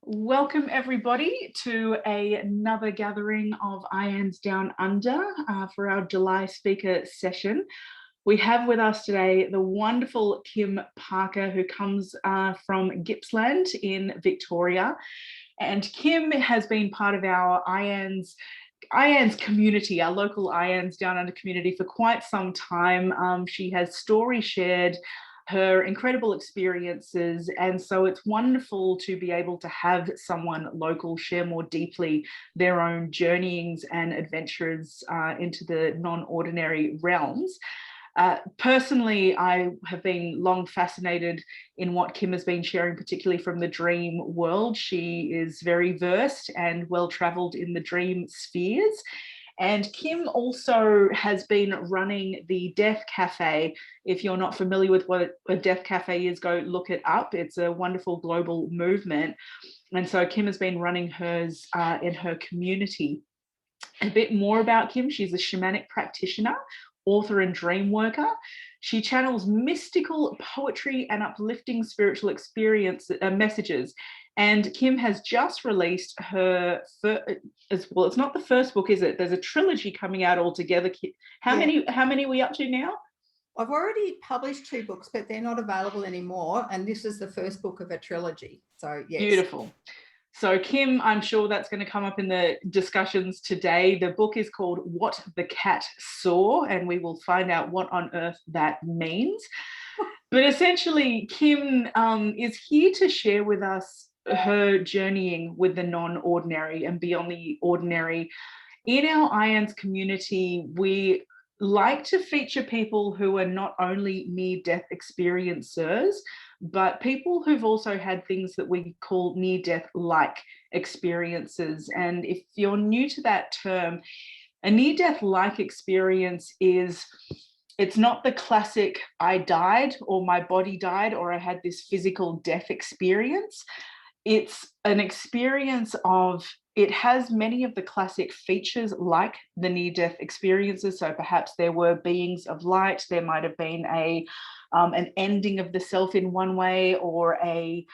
Welcome everybody to another gathering of IANS Down Under for our July speaker session. We have with us today the wonderful Kim Parker, who comes from Gippsland in Victoria. And Kim has been part of our IANS community, our local IANS Down Under community for quite some time. She has story shared her incredible experiences. And so it's wonderful to be able to have someone local share more deeply their own journeyings and adventures into the non-ordinary realms. Personally, I have been long fascinated in what Kim has been sharing, particularly from the dream world. She is very versed and well-traveled in the dream spheres. And Kim also has been running the Death Cafe. If you're not familiar with what a Death Cafe is, go look it up. It's a wonderful global movement. And so Kim has been running hers in her community. A bit more about Kim: she's a shamanic practitioner, author and dream worker. She channels mystical poetry and uplifting spiritual experience messages. And Kim has just released her it's not the first book, is it? There's a trilogy coming out altogether. How many are we up to now? I've already published 2 books, but they're not available anymore. And this is the first book of a trilogy. So, yes. Beautiful. So Kim, I'm sure that's going to come up in the discussions today. The book is called What the Cat Saw, and we will find out what on earth that means. But essentially, Kim is here to share with us her journeying with the non-ordinary and beyond the ordinary. In our IANS community, we like to feature people who are not only near-death experiencers, but people who've also had things that we call near-death-like experiences. And if you're new to that term, a near-death-like experience it's not the classic I died or my body died or I had this physical death experience. It's an experience it has many of the classic features like the near-death experiences. So perhaps there were beings of light, there might have been an ending of the self in one way, or a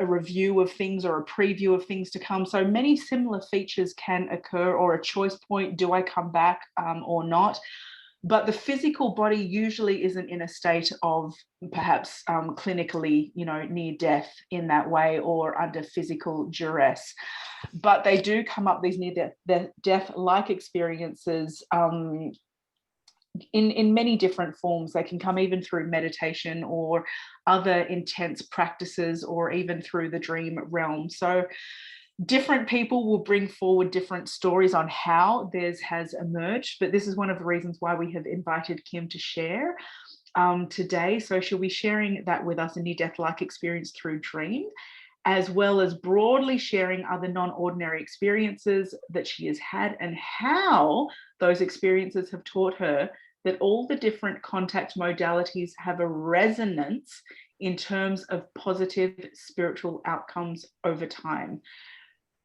review of things or a preview of things to come. So many similar features can occur, or a choice point: do I come back or not? But the physical body usually isn't in a state of perhaps clinically, near death in that way, or under physical duress. But they do come up, these near death-like experiences, in many different forms. They can come even through meditation or other intense practices, or even through the dream realm. So different people will bring forward different stories on how theirs has emerged, but this is one of the reasons why we have invited Kim to share today. So she'll be sharing that with us, a near-death-like experience through dream, as well as broadly sharing other non-ordinary experiences that she has had, and how those experiences have taught her that all the different contact modalities have a resonance in terms of positive spiritual outcomes over time.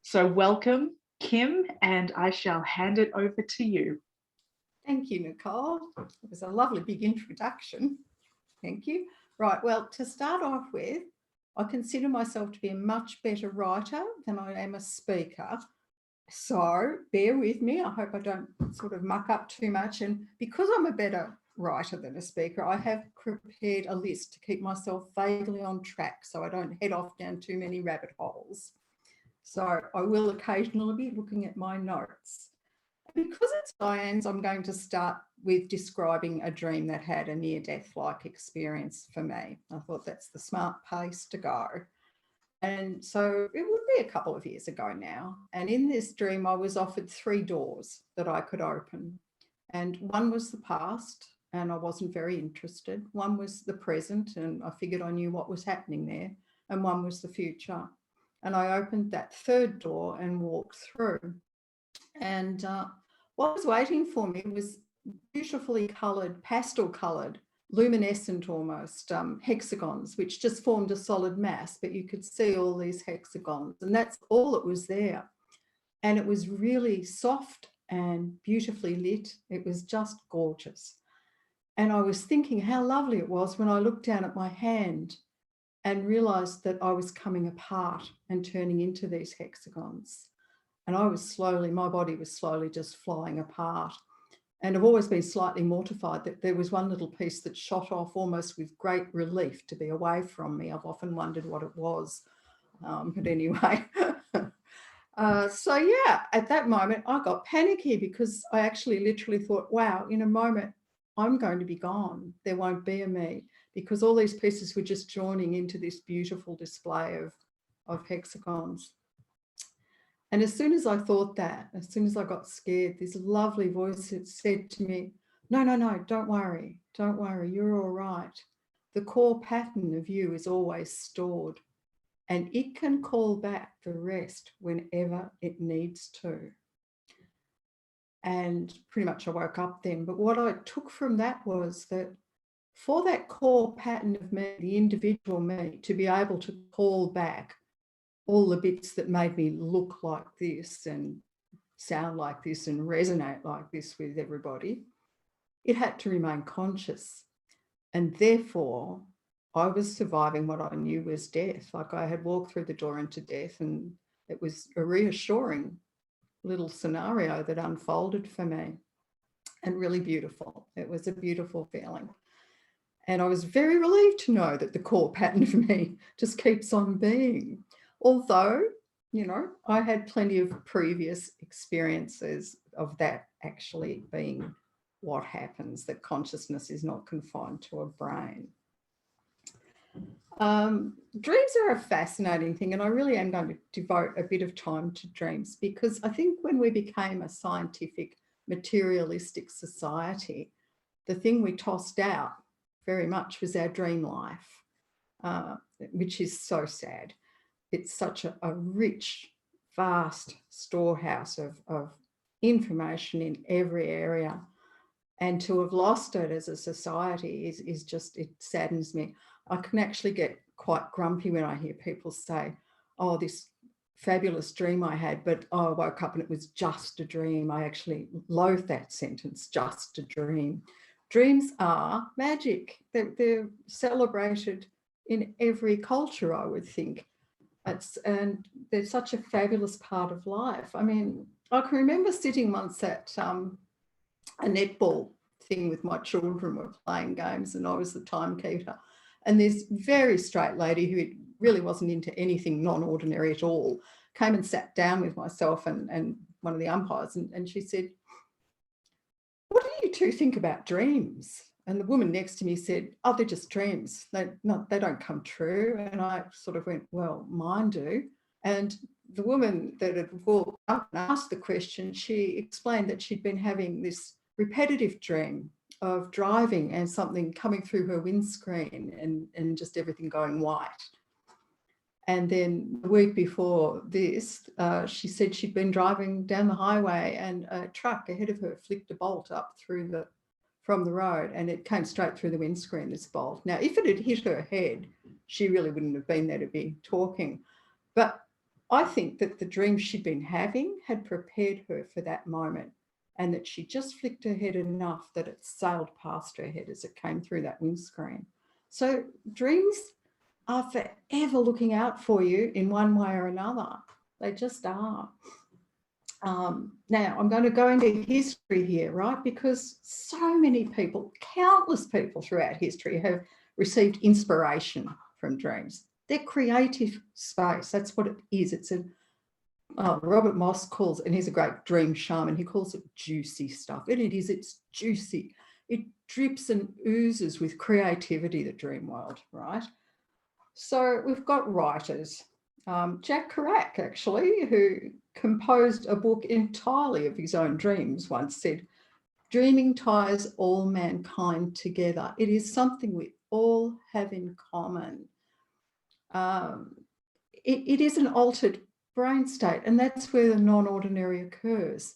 So welcome, Kim, and I shall hand it over to you. Thank you, Nicole. It was a lovely big introduction. Thank you. Right, well, to start off with, I consider myself to be a much better writer than I am a speaker. So bear with me. I hope I don't sort of muck up too much. And because I'm a better writer than a speaker, I have prepared a list to keep myself vaguely on track so I don't head off down too many rabbit holes. So I will occasionally be looking at my notes. Because it's IANS, I'm going to start with describing a dream that had a near-death-like experience for me. I thought that's the smart place to go. And so it would be a couple of years ago now. And in this dream, I was offered 3 doors that I could open. And one was the past, and I wasn't very interested. One was the present, and I figured I knew what was happening there. And one was the future. And I opened that 3rd door and walked through. And what was waiting for me was beautifully coloured, pastel coloured, luminescent almost hexagons, which just formed a solid mass, but you could see all these hexagons, and that's all that was there. And it was really soft and beautifully lit. It was just gorgeous. And I was thinking how lovely it was when I looked down at my hand, and realized that I was coming apart and turning into these hexagons. And I was slowly, my body was slowly just flying apart. And I've always been slightly mortified that there was one little piece that shot off almost with great relief to be away from me. I've often wondered what it was. But anyway, so yeah, at that moment, I got panicky because I actually literally thought, wow, in a moment, I'm going to be gone. There won't be a me, because all these pieces were just joining into this beautiful display of hexagons. And as soon as I thought that, as soon as I got scared, this lovely voice had said to me, no, no, no, don't worry, you're all right. The core pattern of you is always stored, and it can call back the rest whenever it needs to. And pretty much I woke up then. But what I took from that was that for that core pattern of me, the individual me, to be able to call back all the bits that made me look like this and sound like this and resonate like this with everybody, it had to remain conscious. And therefore, I was surviving what I knew was death. Like I had walked through the door into death, and it was a reassuring little scenario that unfolded for me, and really beautiful. It was a beautiful feeling. And I was very relieved to know that the core pattern of me just keeps on being. Although, you know, I had plenty of previous experiences of that actually being what happens, that consciousness is not confined to a brain. Dreams are a fascinating thing, and I really am going to devote a bit of time to dreams, because I think when we became a scientific, materialistic society, the thing we tossed out very much was our dream life, which is so sad. It's such a rich, vast storehouse of information in every area. And to have lost it as a society is just, it saddens me. I can actually get quite grumpy when I hear people say, oh, this fabulous dream I had, but I woke up and it was just a dream. I actually loathe that sentence, just a dream. Dreams are magic. They're celebrated in every culture, I would think. And they're such a fabulous part of life. I mean, I can remember sitting once at a netball thing with my children. Were playing games and I was the timekeeper. And this very straight lady who really wasn't into anything non-ordinary at all came and sat down with myself and one of the umpires, and she said, what do you two think about dreams? And the woman next to me said, oh, they're just dreams. They don't come true. And I sort of went, well, mine do. And the woman that had walked up and asked the question, she explained that she'd been having this repetitive dream of driving and something coming through her windscreen and just everything going white. And then the week before this, she said she'd been driving down the highway and a truck ahead of her flicked a bolt up from the road, and it came straight through the windscreen, this bolt. Now, if it had hit her head, she really wouldn't have been there to be talking. But I think that the dream she'd been having had prepared her for that moment, and that she just flicked her head enough that it sailed past her head as it came through that windscreen. So dreams are forever looking out for you in one way or another. They just are. Now, I'm going to go into history here, right? Because so many people, countless people throughout history have received inspiration from dreams. They're creative space. That's what it is. It's Robert Moss calls, and he's a great dream shaman, he calls it juicy stuff. And it is, it's juicy. It drips and oozes with creativity, the dream world, right? So we've got writers. Jack Kerouac, actually, who composed a book entirely of his own dreams, once said, dreaming ties all mankind together. It is something we all have in common. It is an altered brain state, and that's where the non-ordinary occurs.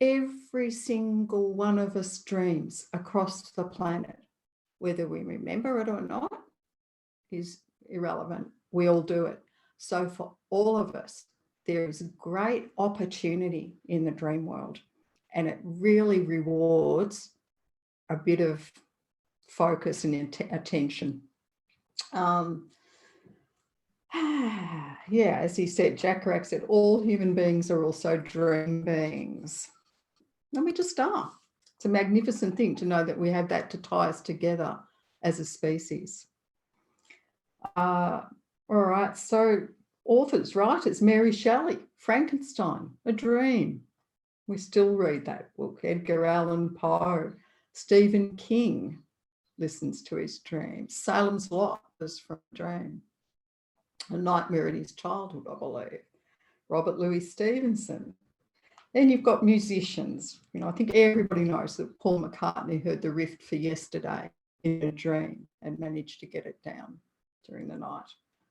Every single one of us dreams across the planet. Whether we remember it or not is irrelevant. We all do it. So for all of us, there is a great opportunity in the dream world, and it really rewards a bit of focus and attention. Yeah, as he said, Jack Kerouac said, all human beings are also dream beings. And we just are. It's a magnificent thing to know that we have that to tie us together as a species. All right, so authors, writers, Mary Shelley, Frankenstein, A Dream. We still read that book. Edgar Allan Poe, Stephen King listens to his dreams. Salem's Lot was from a dream. A Nightmare in His Childhood, I believe. Robert Louis Stevenson. Then you've got musicians. You know, I think everybody knows that Paul McCartney heard the riff for Yesterday in a dream and managed to get it down during the night.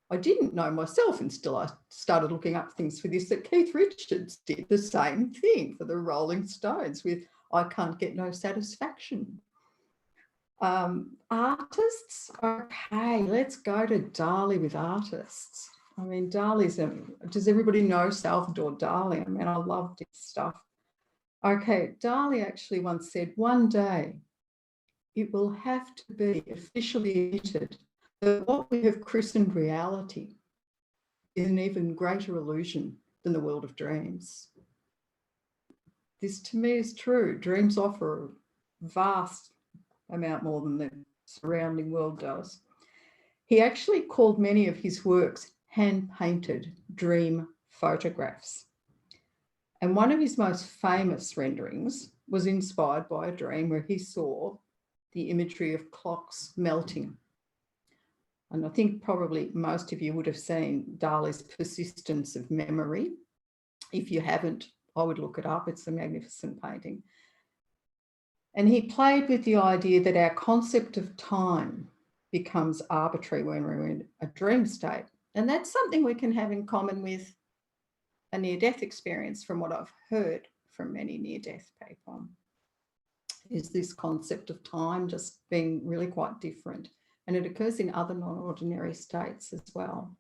I didn't know myself until I started looking up things for this, that Keith Richards did the same thing for the Rolling Stones with I Can't Get No Satisfaction. Artists, okay, let's go to Dali with artists. I mean, Dali's, does everybody know Salvador Dali? I mean, I loved his stuff. Okay, Dali actually once said, one day it will have to be officially admitted that what we have christened reality is an even greater illusion than the world of dreams. This to me is true. Dreams offer a vast amount more than the surrounding world does. He actually called many of his works hand-painted dream photographs. And one of his most famous renderings was inspired by a dream where he saw the imagery of clocks melting. And I think probably most of you would have seen Dali's Persistence of Memory. If you haven't, I would look it up. It's a magnificent painting. And he played with the idea that our concept of time becomes arbitrary when we're in a dream state. And that's something we can have in common with a near-death experience, from what I've heard from many near-death people, is this concept of time just being really quite different. And it occurs in other non-ordinary states as well.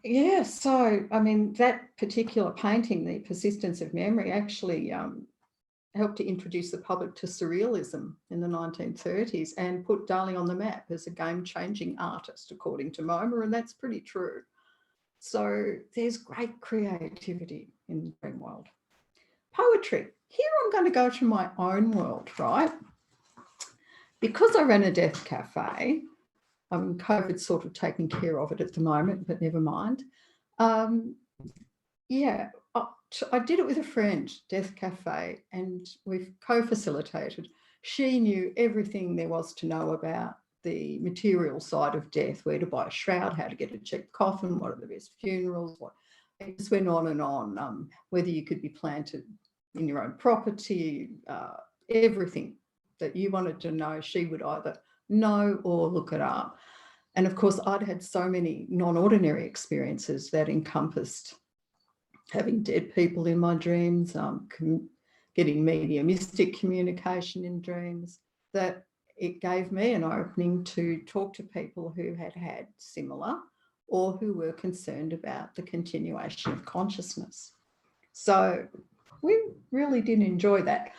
Yeah, so, I mean, that particular painting, the Persistence of Memory, actually helped to introduce the public to surrealism in the 1930s and put Dali on the map as a game-changing artist, according to MoMA, and that's pretty true. So there's great creativity in the dream world. Poetry. Here I'm going to go to my own world, right? Because I ran a death cafe, COVID's sort of taking care of it at the moment, but never mind. Yeah, I did it with a friend, Death Cafe, and we've co-facilitated. She knew everything there was to know about the material side of death, where to buy a shroud, how to get a cheap coffin, what are the best funerals, what. It just went on, whether you could be planted in your own property, everything that you wanted to know, she would either know or look it up. And of course, I'd had so many non-ordinary experiences that encompassed having dead people in my dreams, getting mediumistic communication in dreams, that it gave me an opening to talk to people who had had similar or who were concerned about the continuation of consciousness. So we really did enjoy that.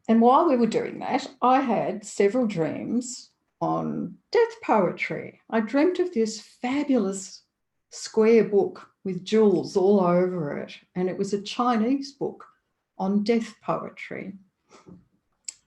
And while we were doing that, I had several dreams on death poetry. I dreamt of this fabulous square book with jewels all over it, and it was a Chinese book on death poetry.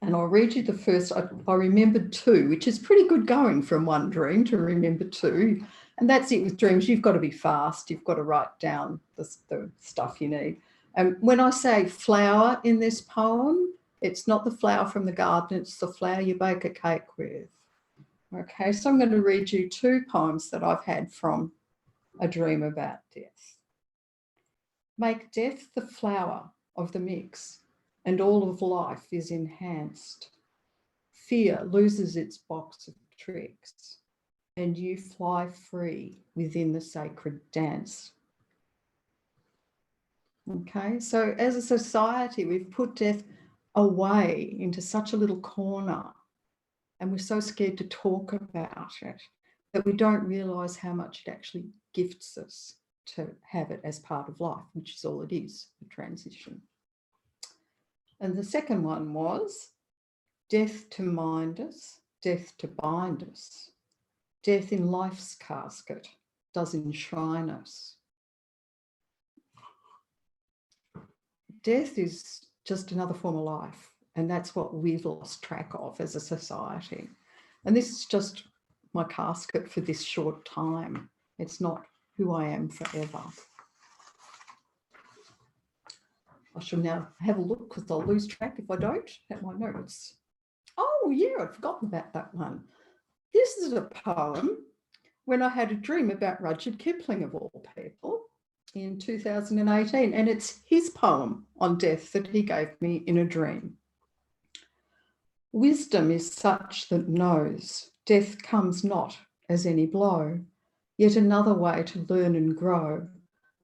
And I'll read you the first. I remembered two, which is pretty good going from one dream to remember two. And that's it with dreams. You've got to be fast. You've got to write down the stuff you need. And when I say flower in this poem, it's not the flower from the garden, it's the flower you bake a cake with. Okay, so I'm going to read you two poems that I've had from a dream about death. Make death the flower of the mix, and all of life is enhanced. Fear loses its box of tricks, and you fly free within the sacred dance. Okay, so as a society, we've put death away into such a little corner, and we're so scared to talk about it that we don't realise how much it actually gifts us to have it as part of life, which is all it is, a transition. And the second one was death to mind us, death to bind us. Death in life's casket does enshrine us. Death is just another form of life, and that's what we've lost track of as a society. And this is just my casket for this short time. It's not who I am forever. I shall now have a look because I'll lose track if I don't at my notes. Oh yeah, I'd forgotten about that one. This is a poem when I had a dream about Rudyard Kipling, of all people, in 2018. And it's his poem on death that he gave me in a dream. Wisdom is such that knows death comes not as any blow, yet another way to learn and grow,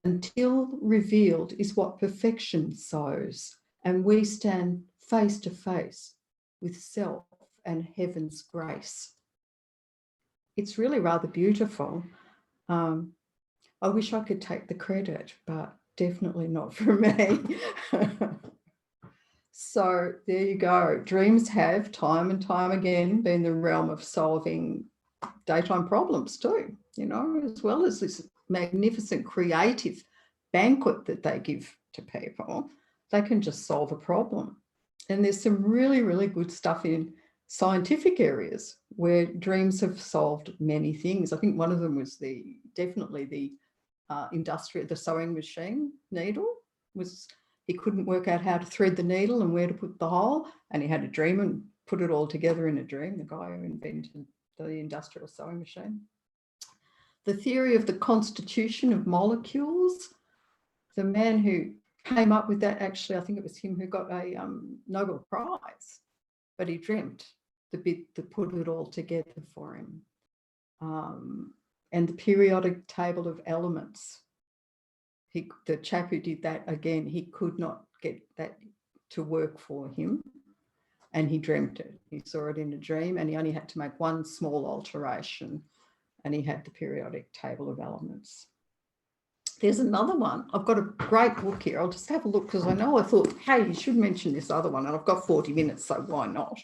until revealed is what perfection sows, and we stand face to face with self and heaven's grace. It's really rather beautiful. I wish I could take the credit, but definitely not for me. So there you go. Dreams have time and time again been the realm of solving daytime problems too, you know, as well as this magnificent creative banquet that they give to people. They can just solve a problem. And there's some really, really good stuff in scientific areas where dreams have solved many things. I think one of them was definitely the sewing machine needle. He couldn't work out how to thread the needle and where to put the hole, and he had a dream and put it all together in a dream, the guy who invented the industrial sewing machine. The theory of the constitution of molecules, the man who came up with that, actually, I think it was him who got a Nobel Prize, but he dreamt the bit that put it all together for him. And the periodic table of elements. The chap who did that, again, he could not get that to work for him, and he dreamt it. He saw it in a dream, and he only had to make one small alteration, and he had the periodic table of elements. There's another one. I've got a great book here. I'll just have a look because I thought, hey, you should mention this other one, and I've got 40 minutes, so why not?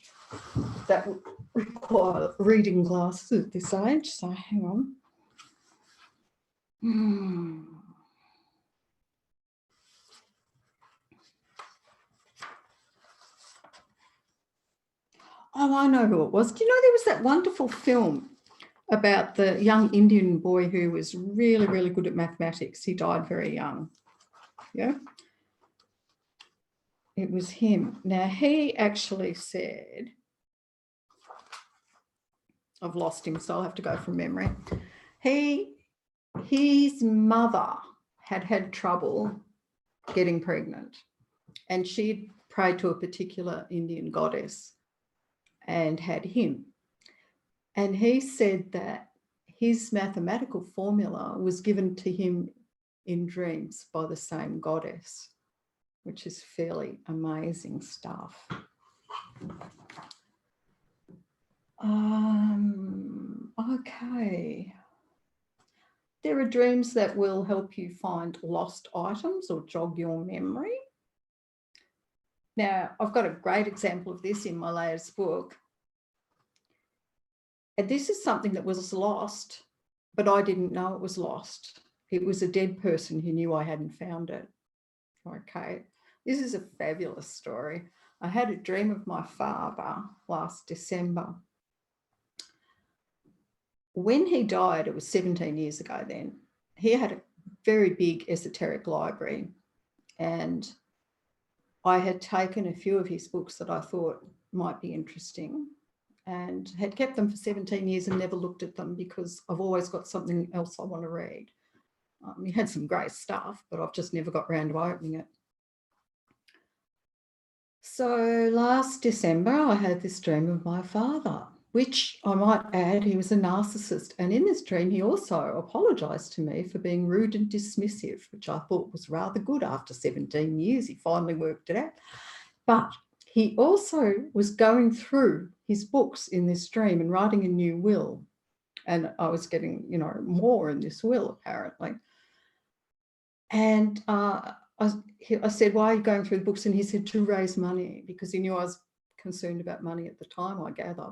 That would require reading glasses at this age, so hang on. Oh, I know who it was. Do you know there was that wonderful film about the young Indian boy who was really, really good at mathematics? He died very young. Yeah. It was him. Now, he actually said, I've lost him, so I'll have to go from memory. His mother had trouble getting pregnant, and she'd prayed to a particular Indian goddess and had him. And he said that his mathematical formula was given to him in dreams by the same goddess, which is fairly amazing stuff. Okay. There are dreams that will help you find lost items or jog your memory. Now, I've got a great example of this in my latest book. And this is something that was lost, but I didn't know it was lost. It was a dead person who knew I hadn't found it. Okay, this is a fabulous story. I had a dream of my father last December. When he died, it was 17 years ago then, he had a very big esoteric library, and I had taken a few of his books that I thought might be interesting and had kept them for 17 years and never looked at them because I've always got something else I want to read. He had some great stuff, but I've just never got around to opening it. So last December, I had this dream of my father, which I might add, he was a narcissist. And in this dream, he also apologised to me for being rude and dismissive, which I thought was rather good after 17 years. He finally worked it out. But he also was going through his books in this dream and writing a new will. And I was getting, more in this will, apparently. And I said, why are you going through the books? And he said, to raise money, because he knew I was concerned about money at the time, I gather.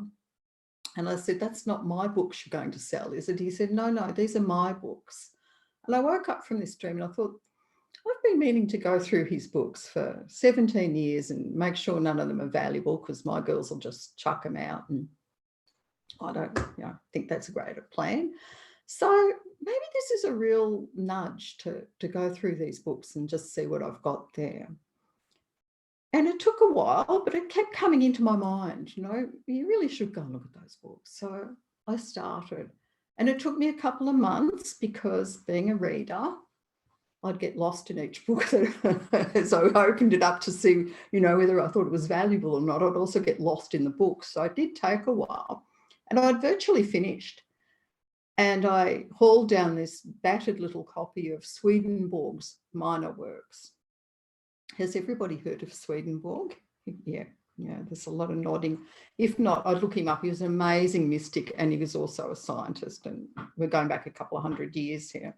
And I said, that's not my books you're going to sell, is it? He said, no, these are my books. And I woke up from this dream and I thought, I've been meaning to go through his books for 17 years and make sure none of them are valuable, because my girls will just chuck them out. And I don't think that's a great plan. So maybe this is a real nudge to go through these books and just see what I've got there. And it took a while, but it kept coming into my mind, you really should go and look at those books. So I started, and it took me a couple of months because, being a reader, I'd get lost in each book as I opened it up to see, whether I thought it was valuable or not. I'd also get lost in the book. So it did take a while, and I'd virtually finished. And I hauled down this battered little copy of Swedenborg's minor works. Has everybody heard of Swedenborg? Yeah, there's a lot of nodding. If not, I'd look him up. He was an amazing mystic, and he was also a scientist, and we're going back a couple of hundred years here.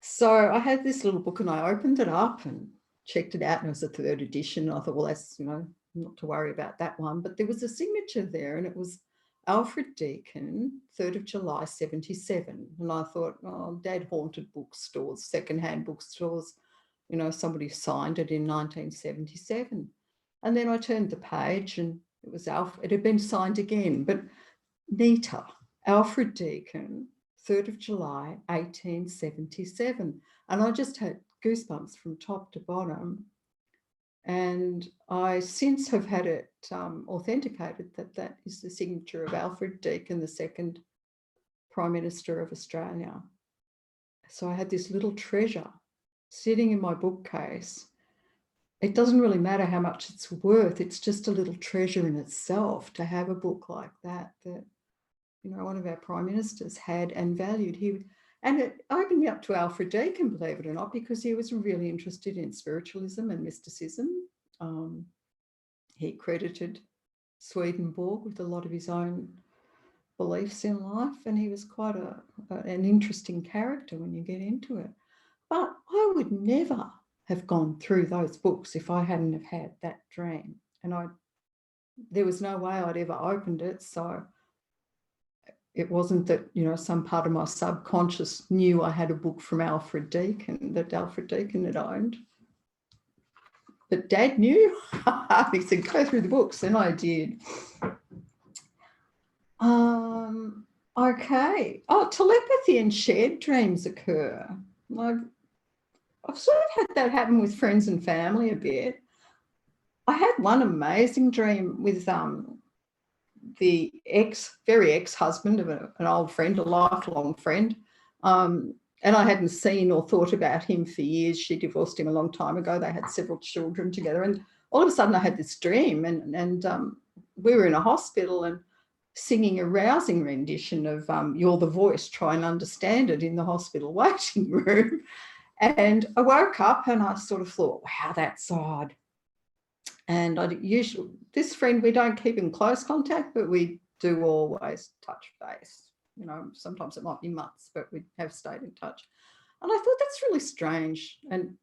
So I had this little book and I opened it up and checked it out, and it was a 3rd edition. I thought, well, that's, not to worry about that one. But there was a signature there, and it was Alfred Deakin, 3rd of July, 77. And I thought, oh, Dad haunted bookstores, secondhand bookstores. Somebody signed it in 1977. And then I turned the page and it was it had been signed again, but neater. Alfred Deakin, 3rd of July, 1877. And I just had goosebumps from top to bottom. And I since have had it authenticated that is the signature of Alfred Deakin, the 2nd Prime Minister of Australia. So I had this little treasure sitting in my bookcase. It doesn't really matter how much it's worth. It's just a little treasure in itself to have a book like that one of our prime ministers had and valued. And it opened me up to Alfred Deakin, believe it or not, because he was really interested in spiritualism and mysticism. He credited Swedenborg with a lot of his own beliefs in life, and he was quite an interesting character when you get into it. But I would never have gone through those books if I hadn't have had that dream. And there was no way I'd ever opened it. So it wasn't that, some part of my subconscious knew I had a book from Alfred Deakin that Alfred Deakin had owned. But Dad knew. He said, go through the books. And I did. Okay. Oh, telepathy and shared dreams occur. I've sort of had that happen with friends and family a bit. I had one amazing dream with the very ex-husband of an old friend, a lifelong friend. And I hadn't seen or thought about him for years. She divorced him a long time ago. They had several children together. And all of a sudden I had this dream, and we were in a hospital and singing a rousing rendition of You're the Voice, Try and Understand It, in the hospital waiting room. And I woke up and I sort of thought, wow, that's odd. And this friend, we don't keep in close contact, but we do always touch base. Sometimes it might be months, but we have stayed in touch. And I thought, that's really strange. And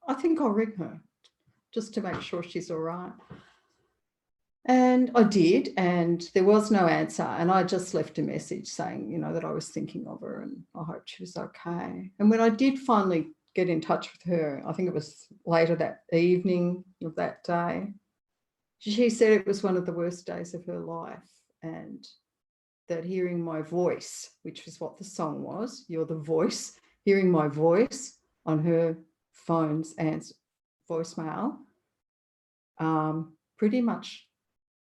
I think I'll ring her just to make sure she's all right. And I did, and there was no answer. And I just left a message saying, that I was thinking of her and I hoped she was okay. And when I did finally get in touch with her, I think it was later that evening of that day, she said it was one of the worst days of her life, and that hearing my voice, which was what the song was, You're the Voice, hearing my voice on her phone's voicemail, pretty much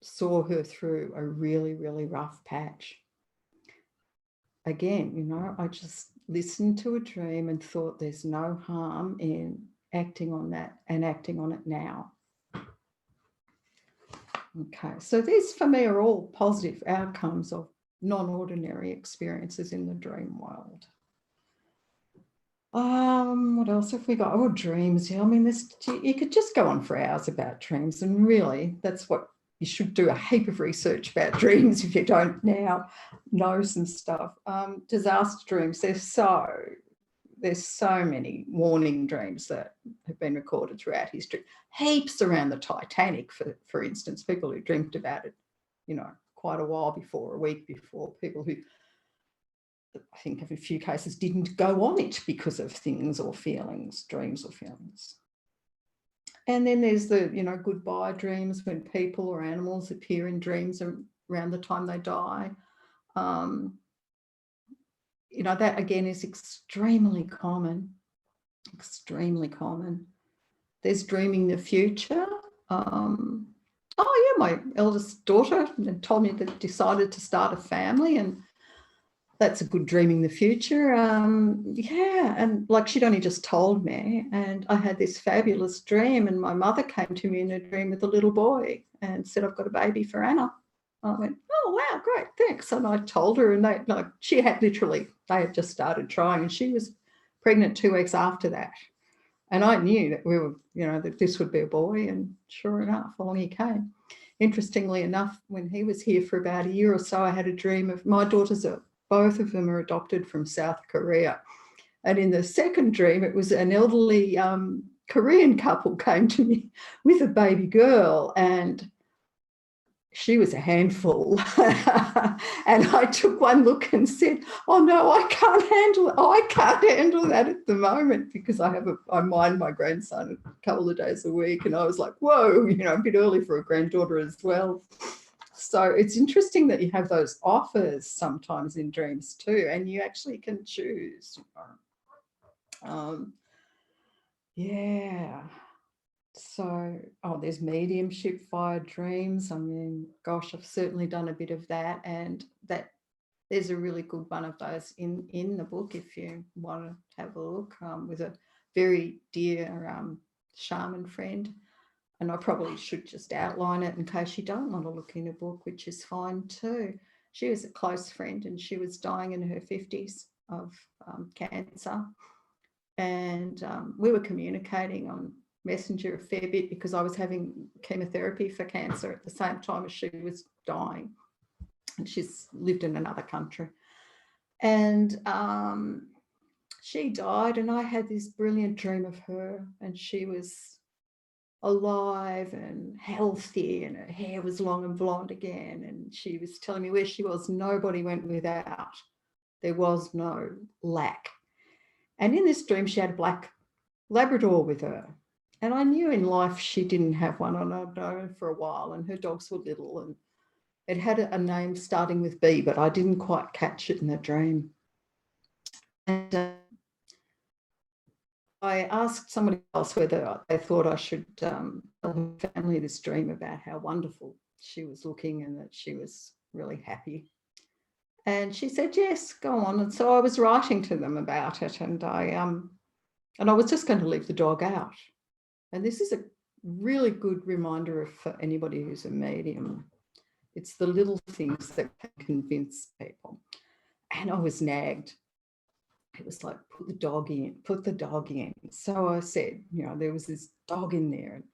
saw her through a really, really rough patch. Again, I just listened to a dream and thought there's no harm in acting on that and acting on it now. Okay, so these for me are all positive outcomes of non-ordinary experiences in the dream world. What else have we got? Oh, dreams. Yeah, I mean, you could just go on for hours about dreams, and really that's what you should do, a heap of research about dreams if you don't now know some stuff. Disaster dreams, there's so many warning dreams that have been recorded throughout history. Heaps around the Titanic, for instance, people who dreamt about it you know, quite a while before, a week before, people who I think in a few cases didn't go on it because of things or feelings, dreams or feelings. And then there's the, you know, goodbye dreams, when people or animals appear in dreams around the time they die. You know, that again is extremely common, extremely common. There's dreaming the future. Oh yeah, my eldest daughter told me that decided to start a family, and that's a good dreaming the future. Yeah, and like she'd only just told me, and I had this fabulous dream, and my mother came to me in a dream with a little boy and said, I've got a baby for Anna. I went, oh wow, great, thanks. And I told her, and she had literally, they had just started trying, and she was pregnant 2 weeks after that. And I knew that we were, you know, that this would be a boy, and sure enough, along he came. Interestingly enough, when he was here for about a year or so, I had a dream of my daughters. Both of them are adopted from South Korea. And in the second dream, it was an elderly Korean couple came to me with a baby girl, and she was a handful. And I took one look and said, oh no, I can't handle that at the moment, because I mind my grandson a couple of days a week. And I was like, whoa, you know, a bit early for a granddaughter as well. So it's interesting that you have those offers sometimes in dreams too, and you actually can choose. Yeah. So, there's mediumship via dreams. I mean, gosh, I've certainly done a bit of that, and that there's a really good one of those in the book if you want to have a look, with a very dear shaman friend. And I probably should just outline it in case you don't want to look in a book, which is fine too. She was a close friend, and she was dying in her 50s of cancer. And we were communicating on Messenger a fair bit, because I was having chemotherapy for cancer at the same time as she was dying. And she's lived in another country. And she died, and I had this brilliant dream of her, and she was alive and healthy, and her hair was long and blonde again, and she was telling me where she was, nobody went without. There was no lack. And in this dream, she had a black Labrador with her. And I knew in life she didn't have one. I'd known for a while, and her dogs were little, and it had a name starting with B, but I didn't quite catch it in the dream. And I asked somebody else whether they thought I should tell her family this dream about how wonderful she was looking and that she was really happy. And she said, yes, go on. And so I was writing to them about it, and I was just going to leave the dog out. And this is a really good reminder for anybody who's a medium. It's the little things that can convince people. And I was nagged. It was like, put the dog in. So I said, you know, there was this dog in there, and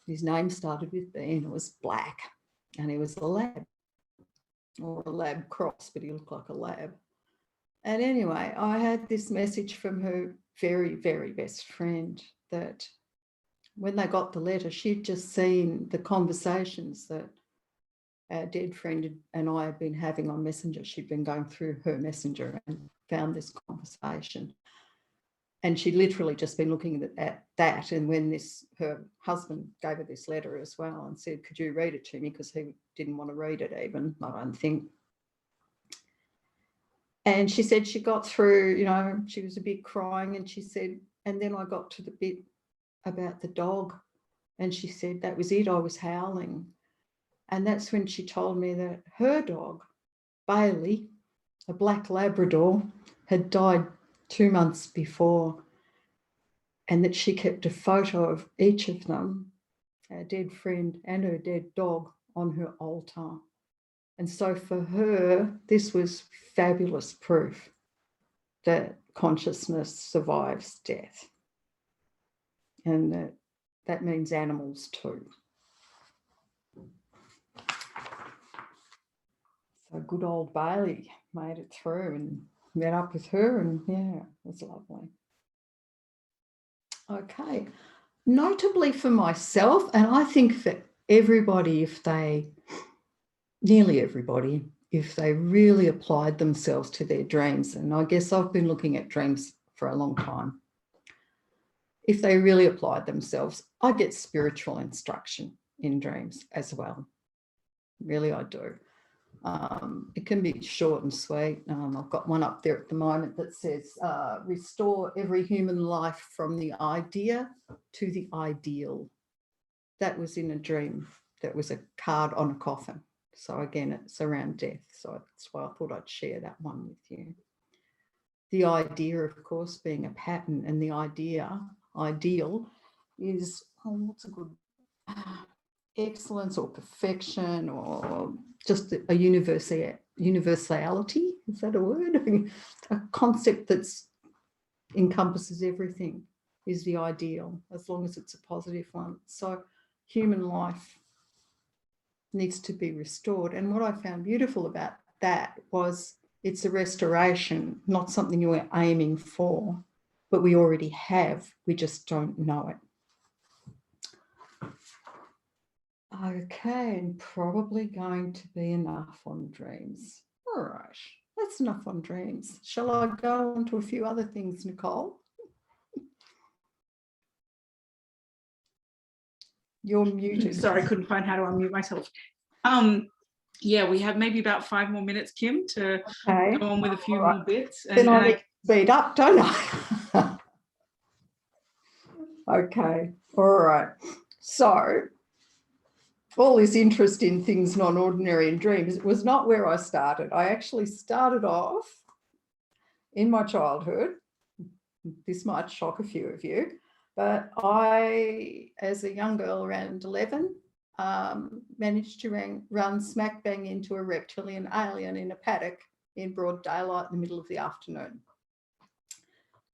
his name started with B, and it was black, and he was a lab, or a lab cross, but he looked like a lab. And anyway, I had this message from her very, very best friend that when they got the letter, she'd just seen the conversations that our dead friend and I had been having on Messenger. She'd been going through her Messenger and found this conversation. And she'd literally just been looking at that. And when her husband gave her this letter as well and said, could you read it to me? Because he didn't want to read it even, I don't think. And she said she got through, you know, she was a bit crying, and she said, and then I got to the bit about the dog, and she said that was it, I was howling. And that's when she told me that her dog, Bailey, a black Labrador, had died 2 months before, and that she kept a photo of each of them, our dead friend and her dead dog, on her altar. And so for her, this was fabulous proof that consciousness survives death, and that means animals too. So good old Bailey made it through and met up with her, and yeah, it was lovely. Okay, notably for myself, and I think for everybody, if they nearly everybody, if they really applied themselves to their dreams, and I guess I've been looking at dreams for a long time, if they really applied themselves, I get spiritual instruction in dreams as well. Really, I do. It can be short and sweet. I've got one up there at the moment that says, restore every human life from the idea to the ideal. That was in a dream. That was a card on a coffin. So again, it's around death. So that's why I thought I'd share that one with you. The idea, of course, being a pattern, and the ideal is, what's a good excellence or perfection, or just a universality. Is that a word? A concept that encompasses everything is the ideal, as long as it's a positive one. So human life needs to be restored. And what I found beautiful about that was it's a restoration, not something you're aiming for, but we already have. We just don't know it. Okay, and probably going to be enough on dreams. All right, that's enough on dreams. Shall I go on to a few other things, Nicole? You're muted. Sorry, I couldn't find how to unmute myself. Yeah, we have maybe about 5 more minutes, Kim, to go on with a few more bits. Then I need to speed up, don't I? Okay, all right. So all this interest in things non-ordinary and dreams, it was not where I started. I actually started off in my childhood. This might shock a few of you, but I, as a young girl around 11, managed to run smack bang into a reptilian alien in a paddock in broad daylight in the middle of the afternoon.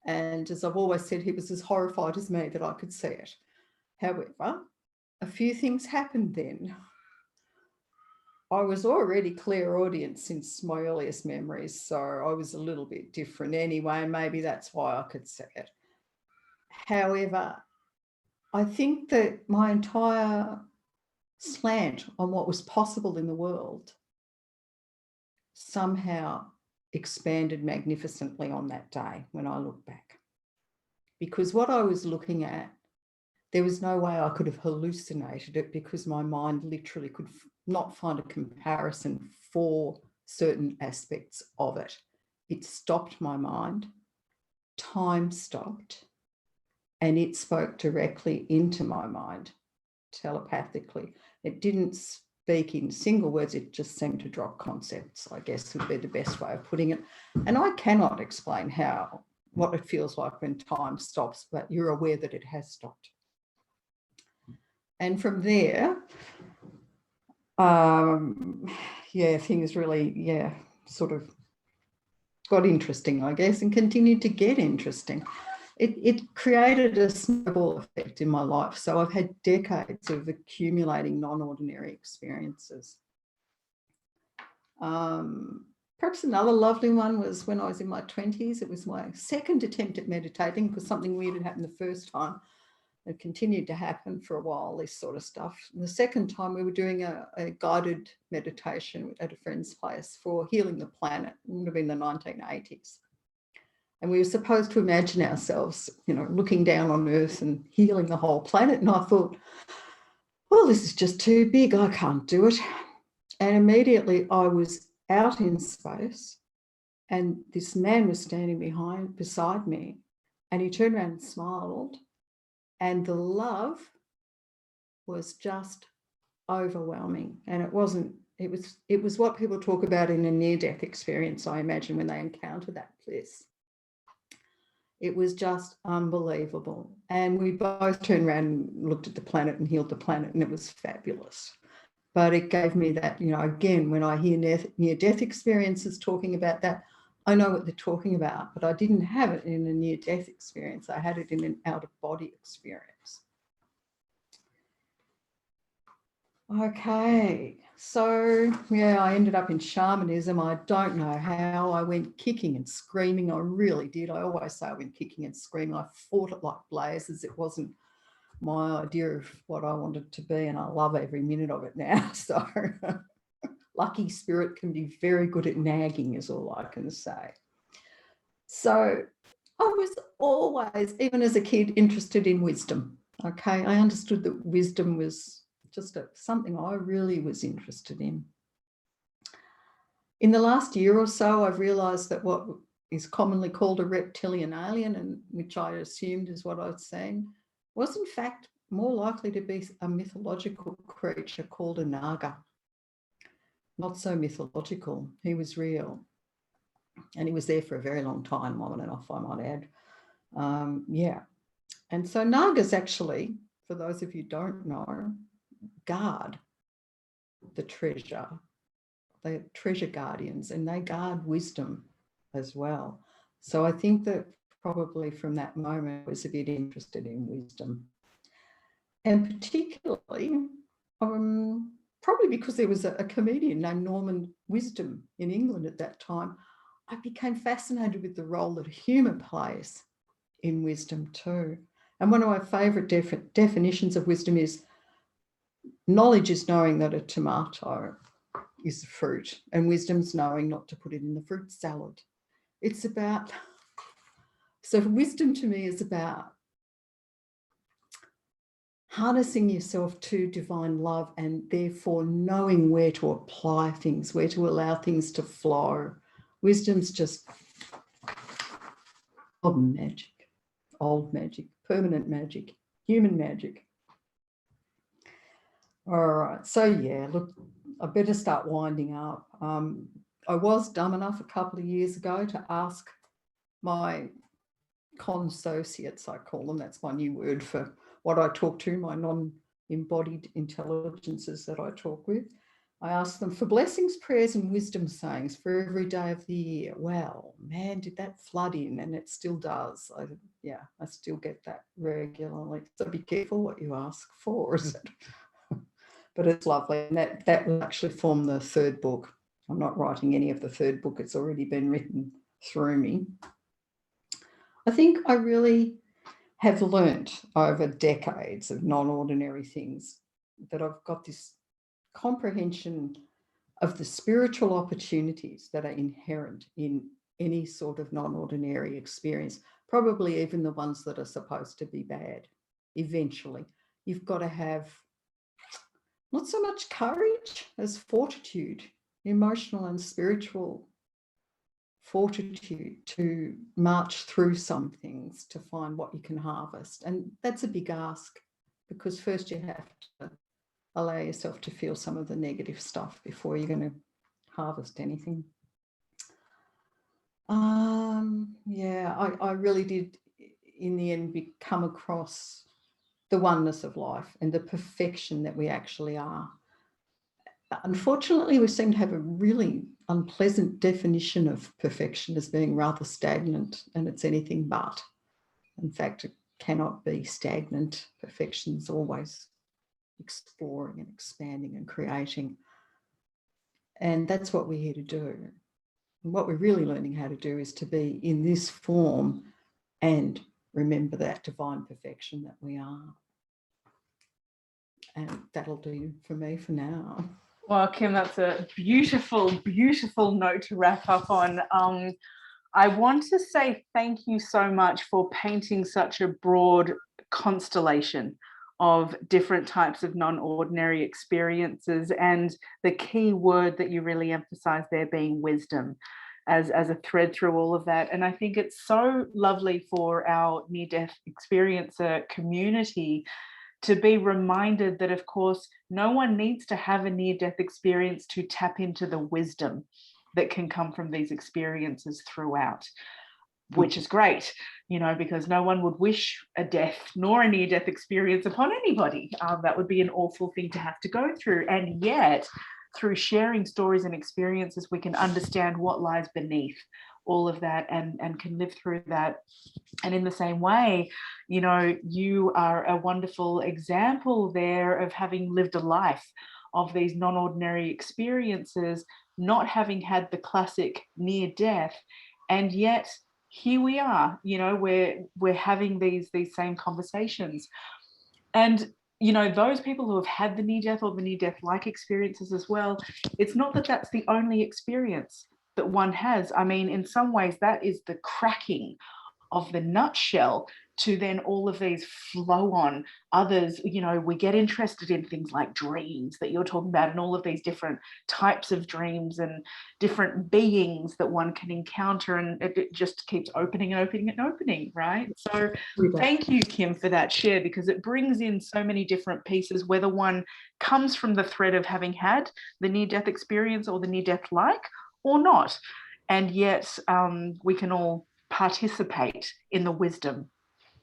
And as I've always said, he was as horrified as me that I could see it. However, a few things happened then. I was already clairaudient since my earliest memories, so I was a little bit different anyway, and maybe that's why I could see it. However, I think that my entire slant on what was possible in the world somehow expanded magnificently on that day when I look back. Because what I was looking at, there was no way I could have hallucinated it, because my mind literally could not find a comparison for certain aspects of it. It stopped my mind, time stopped, and it spoke directly into my mind telepathically. It didn't speak in single words, it just seemed to drop concepts, I guess would be the best way of putting it. And I cannot explain what it feels like when time stops, but you're aware that it has stopped. And from there, things really, sort of got interesting, I guess, and continued to get interesting. It created a snowball effect in my life. So I've had decades of accumulating non-ordinary experiences. Perhaps another lovely one was when I was in my 20s. It was my second attempt at meditating, because something weird had happened the first time. It continued to happen for a while, this sort of stuff. And the second time we were doing a guided meditation at a friend's place for healing the planet. It would have been the 1980s. And we were supposed to imagine ourselves, looking down on Earth and healing the whole planet. And I thought, well, this is just too big. I can't do it. And immediately I was out in space, and this man was standing beside me, and he turned around and smiled. And the love was just overwhelming. And it was what people talk about in a near-death experience, I imagine, when they encounter that bliss. It was just unbelievable. And we both turned around and looked at the planet and healed the planet, and it was fabulous. But it gave me that, again, when I hear near-death experiences talking about that, I know what they're talking about, but I didn't have it in a near-death experience. I had it in an out-of-body experience. Okay, so I ended up in shamanism. I don't know how. I went kicking and screaming. I really did. I always say I went kicking and screaming. I fought it like blazes. It wasn't my idea of what I wanted to be, and I love every minute of it now. So lucky spirit can be very good at nagging, is all I can say. So I was always, even as a kid, interested in wisdom. Okay, I understood that wisdom was just something I really was interested in. In the last year or so, I've realised that what is commonly called a reptilian alien, and which I assumed is what I was saying, was in fact more likely to be a mythological creature called a naga. Not so mythological, he was real. And he was there for a very long time, long enough, I might add. Yeah. And so nagas actually, for those of you who don't know, guard the treasure. They're treasure guardians, and they guard wisdom as well. So I think that probably from that moment I was a bit interested in wisdom. And particularly, probably because there was a comedian named Norman Wisdom in England at that time, I became fascinated with the role that humour plays in wisdom too. And one of my favourite definitions of wisdom is knowledge is knowing that a tomato is a fruit, and wisdom's knowing not to put it in the fruit salad. It's about, so wisdom to me is about harnessing yourself to divine love and therefore knowing where to apply things, where to allow things to flow. Wisdom's just modern magic, old magic, permanent magic, human magic. All right, so yeah, look, I better start winding up. I was dumb enough a couple of years ago to ask my consociates, I call them, that's my new word for what I talk to, my non-embodied intelligences that I talk with. I asked them for blessings, prayers and wisdom sayings for every day of the year. Well, man, did that flood in, and it still does. I still get that regularly. So be careful what you ask for, is it? But it's lovely. And that will actually form the third book. I'm not writing any of the third book. It's already been written through me. I think I really have learnt over decades of non-ordinary things that I've got this comprehension of the spiritual opportunities that are inherent in any sort of non-ordinary experience, probably even the ones that are supposed to be bad. Eventually, you've got to have not so much courage as fortitude, emotional and spiritual fortitude to march through some things to find what you can harvest. And that's a big ask, because first you have to allow yourself to feel some of the negative stuff before you're going to harvest anything. I really did in the end come across the oneness of life and the perfection that we actually are. Unfortunately, we seem to have a really unpleasant definition of perfection as being rather stagnant, and it's anything but. In fact, it cannot be stagnant. Perfection is always exploring and expanding and creating. And that's what we're here to do. And what we're really learning how to do is to be in this form and remember that divine perfection that we are. And that'll do for me for now. Well, Kim, that's a beautiful, beautiful note to wrap up on. I want to say thank you so much for painting such a broad constellation of different types of non-ordinary experiences, and the key word that you really emphasize there being wisdom as a thread through all of that. And I think it's so lovely for our near-death experiencer community to be reminded that, of course, no one needs to have a near-death experience to tap into the wisdom that can come from these experiences throughout, which is great, because no one would wish a death nor a near-death experience upon anybody. That would be an awful thing to have to go through. And yet, through sharing stories and experiences, we can understand what lies beneath all of that and can live through that. And in the same way, you are a wonderful example there of having lived a life of these non-ordinary experiences, not having had the classic near death, and yet here we are, we're having these same conversations. And you know, those people who have had the near-death or the near-death-like experiences as well, it's not that that's the only experience that one has. I mean, in some ways, that is the cracking of the nutshell to then all of these flow on others. You know, we get interested in things like dreams that you're talking about, and all of these different types of dreams and different beings that one can encounter, and it just keeps opening and opening and opening, right? So thank you, Kim, for that share, because it brings in so many different pieces, whether one comes from the thread of having had the near-death experience or the near-death-like or not, and yet we can all participate in the wisdom.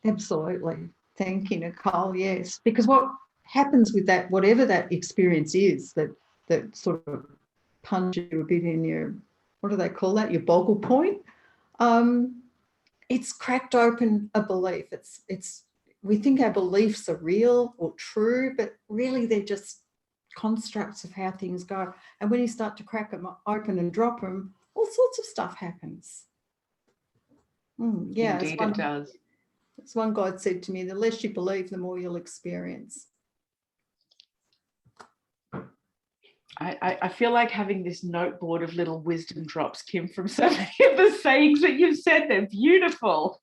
Absolutely. Thank you, Nicole. Yes, because what happens with that, whatever that experience is, that sort of punches you a bit in your, what do they call that, your boggle point, it's cracked open a belief. It's we think our beliefs are real or true, but really they're just constructs of how things go. And when you start to crack them open and drop them, all sorts of stuff happens. Yeah, Indeed, it does. As one guide said to me, the less you believe, the more you'll experience. I feel like having this noteboard of little wisdom drops, Kim, from so many of the sayings that you've said. They're beautiful.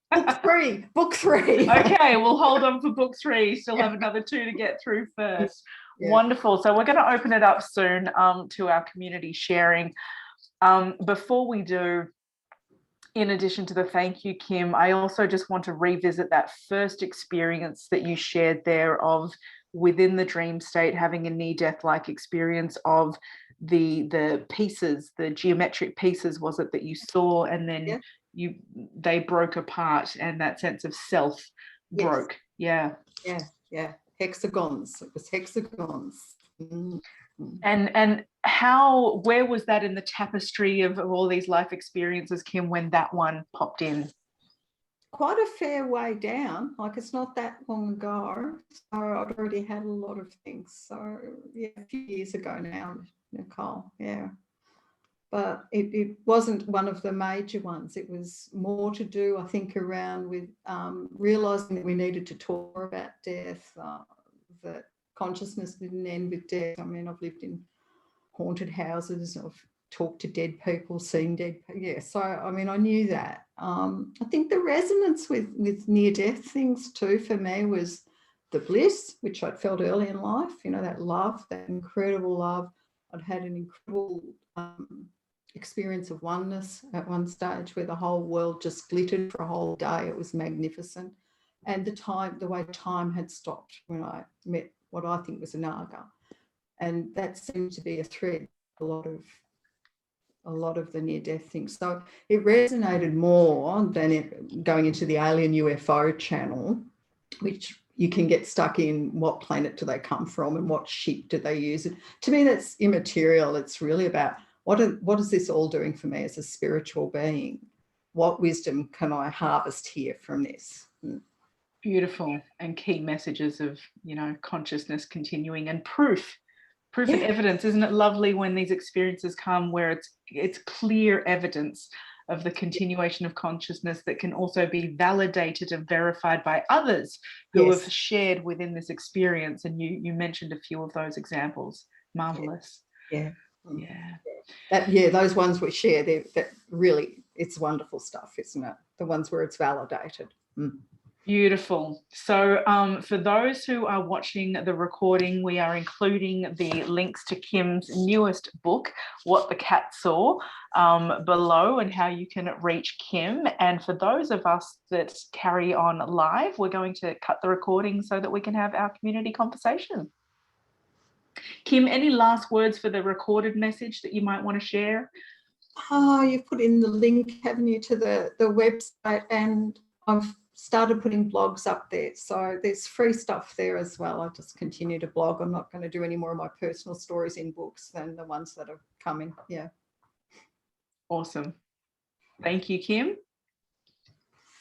Book three. Okay, we'll hold on for book 3. Still have another 2 to get through first. Yeah. Wonderful. So we're going to open it up soon to our community sharing. Before we do, in addition to the thank you, Kim, I also just want to revisit that first experience that you shared there of within the dream state, having a near-death-like experience of the pieces, the geometric pieces, was it, that you saw, and then they broke apart, and that sense of self broke. Yeah. Hexagons. It was hexagons. Mm-hmm. And where was that in the tapestry of all these life experiences, Kim, when that one popped in? Quite a fair way down. Like, it's not that long ago. So I'd already had a lot of things. So yeah, a few years ago now, Nicole. Yeah. But it wasn't one of the major ones. It was more to do, I think, around with realising that we needed to talk about death, that consciousness didn't end with death. I mean, I've lived in haunted houses, I've talked to dead people, seen dead people. Yeah, so, I mean, I knew that. I think the resonance with near-death things too for me was the bliss, which I'd felt early in life, you know, that love, that incredible love. I'd had an incredible experience of oneness at one stage where the whole world just glittered for a whole day. It was magnificent. And the way time had stopped when I met what I think was a Naga. And that seemed to be a thread, a lot of the near-death things. So it resonated more than going into the alien UFO channel, which you can get stuck in. What planet do they come from and what ship do they use? And to me, that's immaterial. It's really about what is this all doing for me as a spiritual being? What wisdom can I harvest here from this? Beautiful. And key messages of, you know, consciousness continuing and proof and evidence. Isn't it lovely when these experiences come where it's clear evidence of the continuation of consciousness that can also be validated and verified by others who have shared within this experience? And you mentioned a few of those examples. Marvelous. Those ones we share, that really, it's wonderful stuff, isn't it? The ones where it's validated. Beautiful. So for those who are watching the recording, we are including the links to Kim's newest book, What the Cat Saw, below, and how you can reach Kim. And for those of us that carry on live, we're going to cut the recording so that we can have our community conversation. Kim, any last words for the recorded message that you might want to share? You've put in the link, haven't you, to the website, and I've started putting blogs up there. So there's free stuff there as well. I just continue to blog. I'm not going to do any more of my personal stories in books than the ones that are coming. Yeah. Awesome. Thank you, Kim.